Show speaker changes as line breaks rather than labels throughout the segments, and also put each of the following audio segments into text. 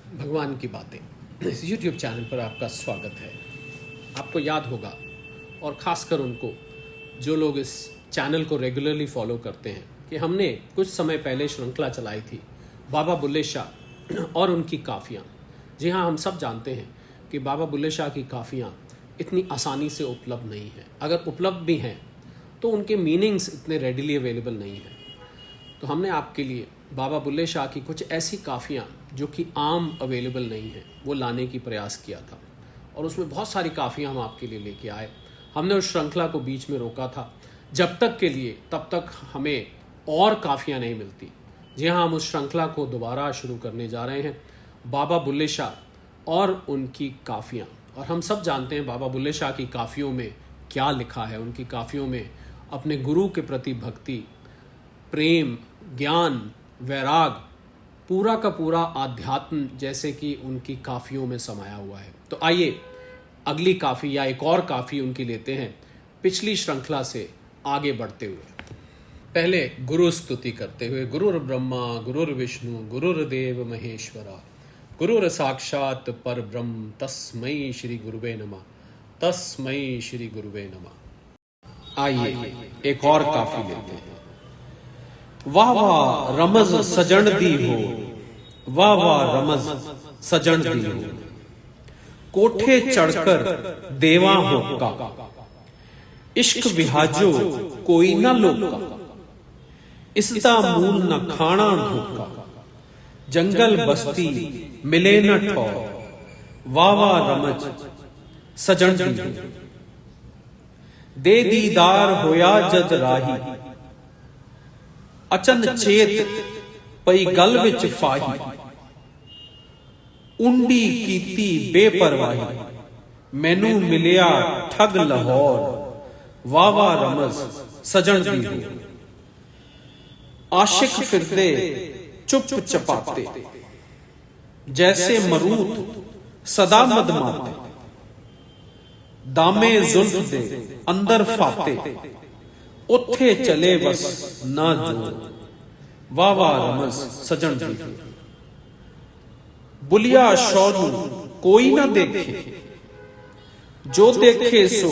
भगवान की बातें इस YouTube चैनल पर आपका स्वागत है। आपको याद होगा, और ख़ासकर उनको जो लोग इस चैनल को रेगुलरली फॉलो करते हैं, कि हमने कुछ समय पहले श्रृंखला चलाई थी बाबा बुल्ले शाह और उनकी काफ़ियाँ। जी हाँ, हम सब जानते हैं कि बाबा बुल्ले शाह की काफ़ियाँ इतनी आसानी से उपलब्ध नहीं हैं। अगर उपलब्ध भी हैं तो उनके मीनिंग्स इतने रेडिली अवेलेबल नहीं हैं। तो हमने आपके लिए बाबा बुल्ले शाह की कुछ ऐसी काफ़ियाँ जो कि आम अवेलेबल नहीं हैं, वो लाने की प्रयास किया था, और उसमें बहुत सारी काफ़ियाँ हम आपके लिए लेके आए। हमने उस श्रृंखला को बीच में रोका था जब तक के लिए, तब तक हमें और काफ़ियाँ नहीं मिलती। जी हाँ, हम उस श्रृंखला को दोबारा शुरू करने जा रहे हैं, बाबा बुल्ले शाह और उनकी काफ़ियाँ। और हम सब जानते हैं बाबा बुल्ले शाह की काफ़ियों में क्या लिखा है। उनकी काफ़ियों में अपने गुरु के प्रति भक्ति, प्रेम, ज्ञान, वैराग, पूरा का पूरा आध्यात्म जैसे कि उनकी काफ़ियों में समाया हुआ है। तो आइए अगली काफ़ी या एक और काफ़ी उनकी लेते हैं, पिछली श्रृंखला से आगे बढ़ते हुए। पहले गुरु स्तुति करते हुए, गुरुर् ब्रह्मा गुरुर्विष्णु गुरुर्देव महेश्वरा गुरुर साक्षात पर ब्रह्म तस्मै श्री गुरुवे नमः, तस्मै श्री गुरुवे नमः। आइए एक और काफ़ी लेते हैं। वाह वाह रमज सजन दी हो, वाह वाह रमज सजन दी हो, कोठे चढ़कर देवा होका, इश्क विहाजो कोई न लोका, इसदा मूल न खाना धोखा, जंगल बस्ती मिले न ठौर, वाह वाह रमज सजन दी हो, दे दीदार होया जद राही, अचन चेत पई गल विच फाही, उंडी कीती बेपरवाही, मैनू मिलिया ठग लाहौर, वाह वाह रमज सजन दी हो, आशिक फिरदे चुप चपाते, जैसे मरूत सदा मदमाते, दामे जुल्फ दे अंदर फाते, उथे चले बस ना जो, वाह वाह रमज सजन दी हो, बुलिया शौरू कोई ना देखे, जो देखे सो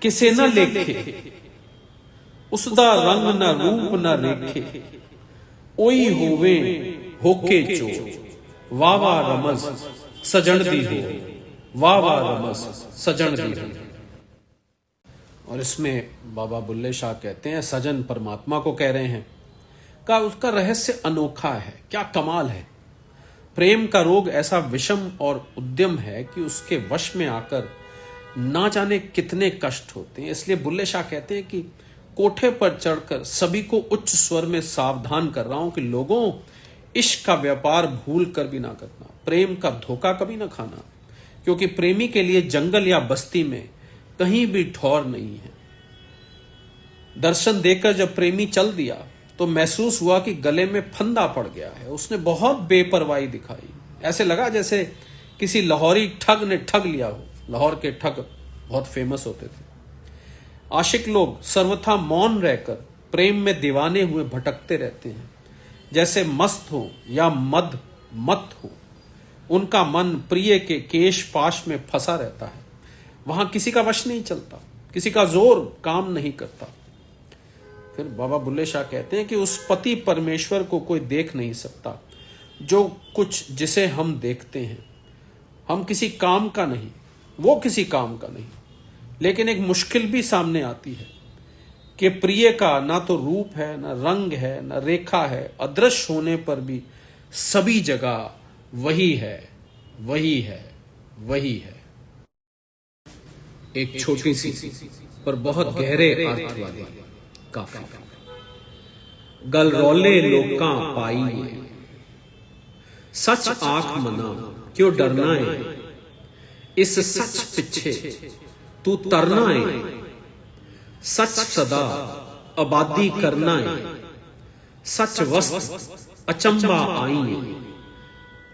किसे न लेखे, उसदा रंग न रूप न रेखे, ओई होवे होके चो, वाह वाह रमज सजन दी हो, वाह वाह रमज सजन दी हो। और इसमें बाबा बुल्ले शाह कहते हैं, सजन परमात्मा को कह रहे हैं, का उसका रहस्य अनोखा है, क्या कमाल है। प्रेम का रोग ऐसा विषम और उद्यम है कि उसके वश में आकर ना जाने कितने कष्ट होते हैं। इसलिए बुल्ले शाह कहते हैं कि कोठे पर चढ़कर सभी को उच्च स्वर में सावधान कर रहा हूं कि लोगों, इश्क का व्यापार भूल कर भी ना करना, प्रेम का धोखा कभी ना खाना, क्योंकि प्रेमी के लिए जंगल या बस्ती में कहीं भी ठौर नहीं है। दर्शन देकर जब प्रेमी चल दिया तो महसूस हुआ कि गले में फंदा पड़ गया है। उसने बहुत बेपरवाही दिखाई, ऐसे लगा जैसे किसी लाहौरी ठग ने ठग लिया हो। लाहौर के ठग बहुत फेमस होते थे। आशिक लोग सर्वथा मौन रहकर प्रेम में दीवाने हुए भटकते रहते हैं, जैसे मस्त हो या मत हो। उनका मन प्रिय के केश पाश में फंसा रहता है। वहां किसी का वश नहीं चलता, किसी का जोर काम नहीं करता। फिर बाबा बुल्ले शाह कहते हैं कि उस पति परमेश्वर को कोई देख नहीं सकता जो कुछ जिसे हम देखते हैं। हम किसी काम का नहीं, वो किसी काम का नहीं। लेकिन एक मुश्किल भी सामने आती है कि प्रिय का ना तो रूप है, ना रंग है, ना रेखा है। अदृश्य होने पर भी सभी जगह वही है, वही है, वही है। एक छोटी सी पर बहुत गहरे अर्थ वाली काफी। गलरौले लोकां पाई, सच आंख मना क्यों डरना है, इस सच पिछे तू तरना है, सच सदा आबादी करना है, सच वस्त अचंबा आई,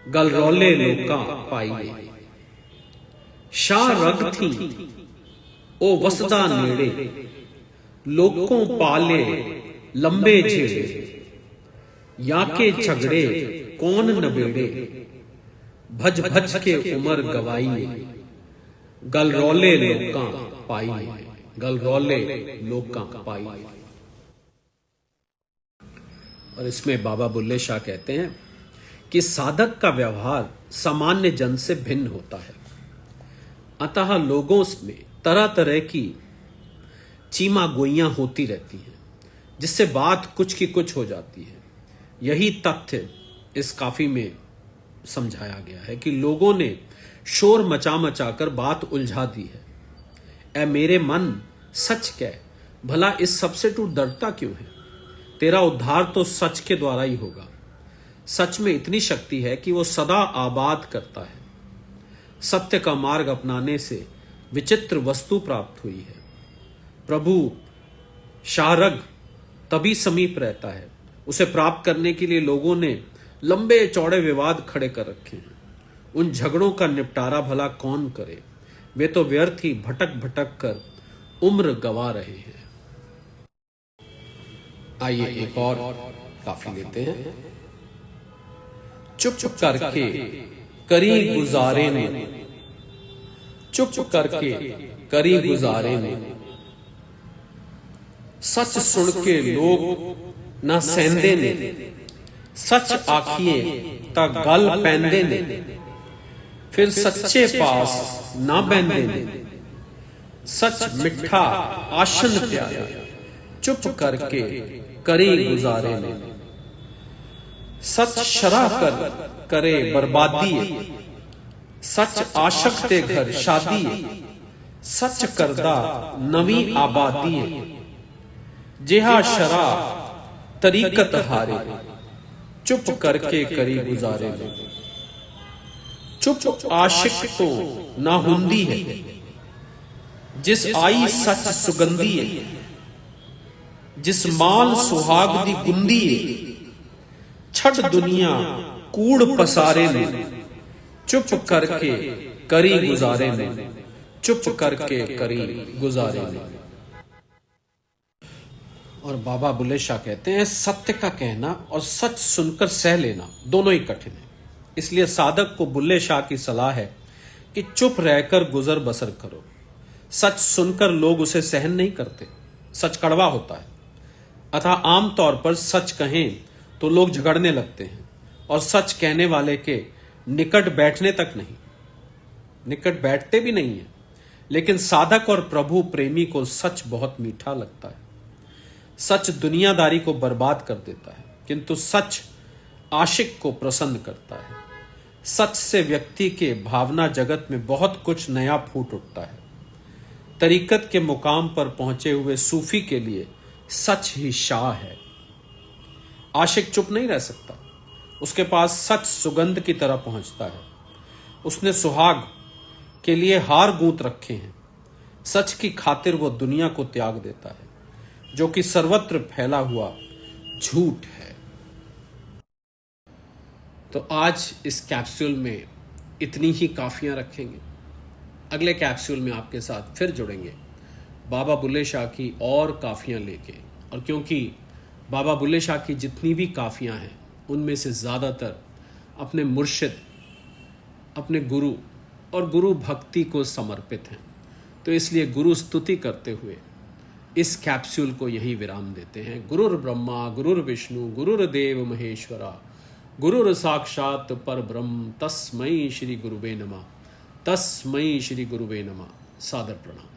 गलरौले लोकां पाई, शाह रग थी ओ वसदा नेड़े, लोकों पाले लंबे झेड़े, या के झगड़े कौन नबेड़े, भज भज के उमर गवाई, गलरौले लोकां पाई, गलरौले लोकां पाई। और इसमें बाबा बुल्ले शाह कहते हैं कि साधक का व्यवहार सामान्य जन से भिन्न होता है, अतः लोगों में तरह तरह की चीमा गोइयां होती रहती हैं, जिससे बात कुछ की कुछ हो जाती है। यही तथ्य इस काफी में समझाया गया है कि लोगों ने शोर मचा मचा कर बात उलझा दी है। ऐ मेरे मन सच कह, भला इस सब से तू डरता क्यों है? तेरा उद्धार तो सच के द्वारा ही होगा। सच में इतनी शक्ति है कि वो सदा आबाद करता है। सत्य का मार्ग अपनाने से विचित्र वस्तु प्राप्त हुई है। प्रभु शारग तभी समीप रहता है। उसे प्राप्त करने के लिए लोगों ने लंबे चौड़े विवाद खड़े कर रखे हैं। उन झगड़ों का निपटारा भला कौन करे? वे तो व्यर्थ ही भटक भटक कर उम्र गवा रहे हैं। आइए एक और काफी लेते हैं। चुप करके करी गुजारे ने, चुप करके करी गुजारे ने, सच सुन के लोग ना सहंदे ने, सच आखिए ता गल पैंदे ने, फिर सच्चे पास ना बहंदे ने, सच मिठा आशन प्यारे, चुप करके करी गुजारे ने, सच शरा कर करे बर्बादी, सच आशक ते घर शादी, सच करदा नवी आबादी, जिहा शरा तरीकत हारे, चुप करके करी गुजारे ने। चुप आशिक तो ना हुंदी है, जिस आई सच सुगंधी है, जिस माल सुहाग दी गुंदी है, छठ दुनिया कूड़ पसारे ने, चुप करके करी गुजारे ने, चुप करके करी गुजारे ने। और बाबा बुल्ले शाह कहते हैं, सत्य का कहना और सच सुनकर सह लेना दोनों ही कठिन है। इसलिए साधक को बुल्ले शाह की सलाह है कि चुप रहकर गुजर बसर करो। सच सुनकर लोग उसे सहन नहीं करते, सच कड़वा होता है। अतः आमतौर पर सच कहें तो लोग झगड़ने लगते हैं और सच कहने वाले के निकट बैठने तक नहीं, निकट बैठते भी नहीं है। लेकिन साधक और प्रभु प्रेमी को सच बहुत मीठा लगता है। सच दुनियादारी को बर्बाद कर देता है, किंतु सच आशिक को प्रसन्न करता है। सच से व्यक्ति के भावना जगत में बहुत कुछ नया फूट उठता है। तरीकत के मुकाम पर पहुंचे हुए सूफी के लिए सच ही शाह है। आशिक चुप नहीं रह सकता, उसके पास सच सुगंध की तरह पहुंचता है। उसने सुहाग के लिए हार गूंथ रखे हैं। सच की खातिर वो दुनिया को त्याग देता है, जो कि सर्वत्र फैला हुआ झूठ है। तो आज इस कैप्सूल में इतनी ही काफियां रखेंगे। अगले कैप्सूल में आपके साथ फिर जुड़ेंगे बाबा बुल्ले शाह की और काफियां लेके। और क्योंकि बाबा बुल्ले शाह की जितनी भी काफियां हैं उनमें से ज़्यादातर अपने मुर्शिद, अपने गुरु और गुरु भक्ति को समर्पित हैं, तो इसलिए गुरु स्तुति करते हुए इस कैप्सूल को यही विराम देते हैं। गुरुर ब्रह्मा गुरुर्विष्णु गुरुर्देव महेश्वरा, गुरुर साक्षात पर ब्रह्म, तस्मै श्री गुरुवे नमः, तस्मै श्री गुरुवे नमः। सादर प्रणाम।